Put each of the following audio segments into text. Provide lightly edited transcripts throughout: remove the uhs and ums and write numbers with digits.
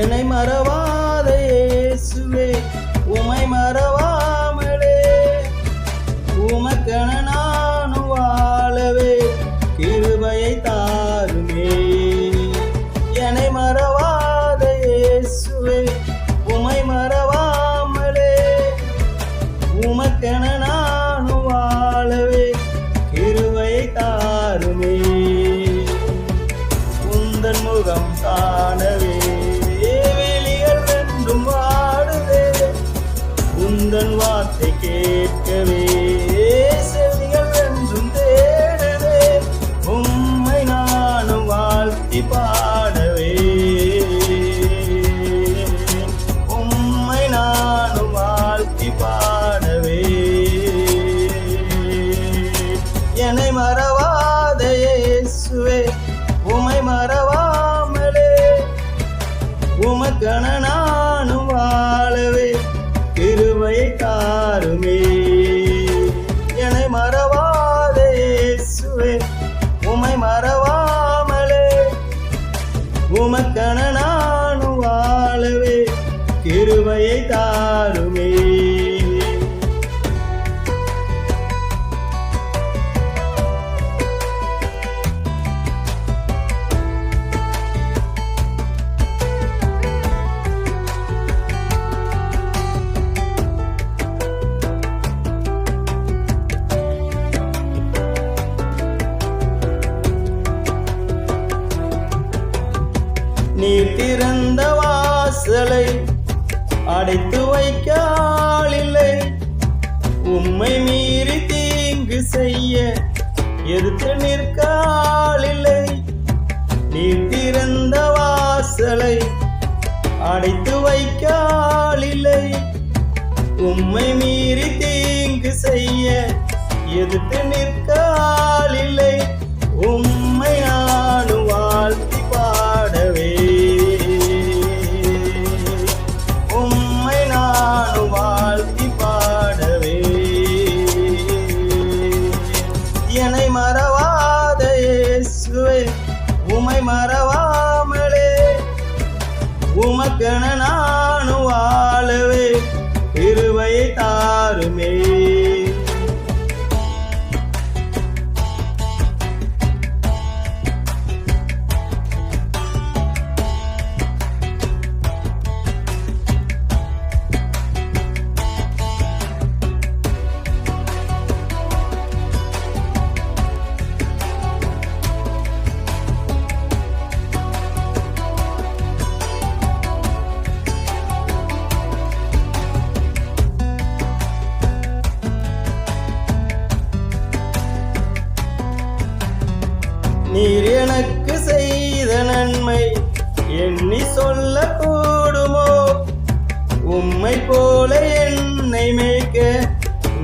என்னை மறவாத இயேசுவே உமை மறவாமலே உமக்கென நானும் வாழவே கிருபையை தாருமே. என்னை மறவாத இயேசுவே உமை மறவாமலே உமக்கென நானும் வாழவே கிருபையை தாருமே. உந்தன் முகம் காணவே விழிகள் வென்றும் வாடுதே, உந்தன் வார்த்தை கேட்கவே செவிகள் வென்றும் தேடுதே. உம்மை நானும் வாழ்த்தி பாடவே, உம்மை நானும் வாழ்த்தி பாடவே. என்னை மறவாத இயேசுவே உமை மறவாமலே உமக்கென நானும் வாழவே கிருபையை தாருமே. என்னை மறவாத இயேசுவே உமை மறவாமலே உமக்கென நானும் வாழவே கிருபையை தாருமே. நீர் திறந்த வாசலை அடைத்து வைக்க ஆளில்லை, உம்மை மீறி தீங்கு செய்ய எதிர்த்து நிற்க ஆளில்லை. நீர் திறந்த வாசலை அடைத்து வைக்க ஆளில்லை, உம்மை மீறி தீங்கு செய்ய எதிர்த்து நிற்க ஆளில்லை. உம்மை நானும் வாழ்த்தி பாடவே, உம்மை நானும் வாழ்த்தி பாடவே. என்னை மறவாத இயேசுவே உமை மறவாமலே உமக்கென நானும் வாழவே கிருபையை தாருமே. நீர் எனக்கு செய்த நன்மை எண்ணி சொல்ல கூடுமோ, உம்மை போல என்னை மேய்க்க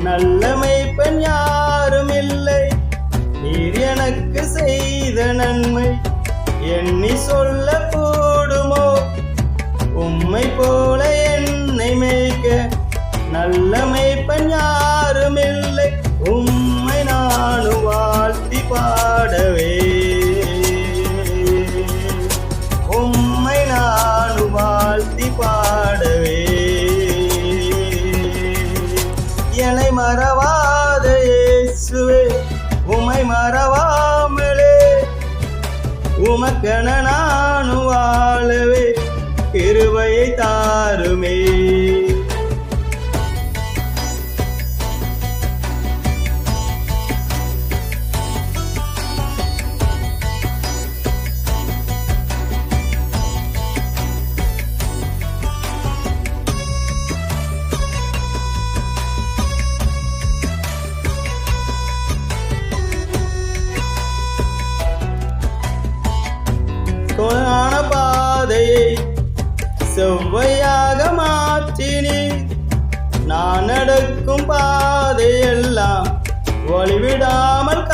நல்ல மேய்ப்பன் யாரும் இல்லை. நீர் எனக்கு செய்த நன்மை எண்ணி சொல்ல கூடுமோ, உம்மை போல என்னை மேய்க்க நல்ல மேய்ப்பன் யாரும் இல்லை. உம்மை நானும் வாழ்த்தி பாடவே, உம்மை நானும் வாழ்த்தி பாடவே. என்னை மறவாத இயேசுவே உமை மறவாமலே உமக்கென நானும் வாழவே கிருபையை தாருமே. தொலைவான பாதையை செவ்வையாக மாற்றினீர், நான் நடக்கும் பாதையெல்லாம் வழிவிடாமல்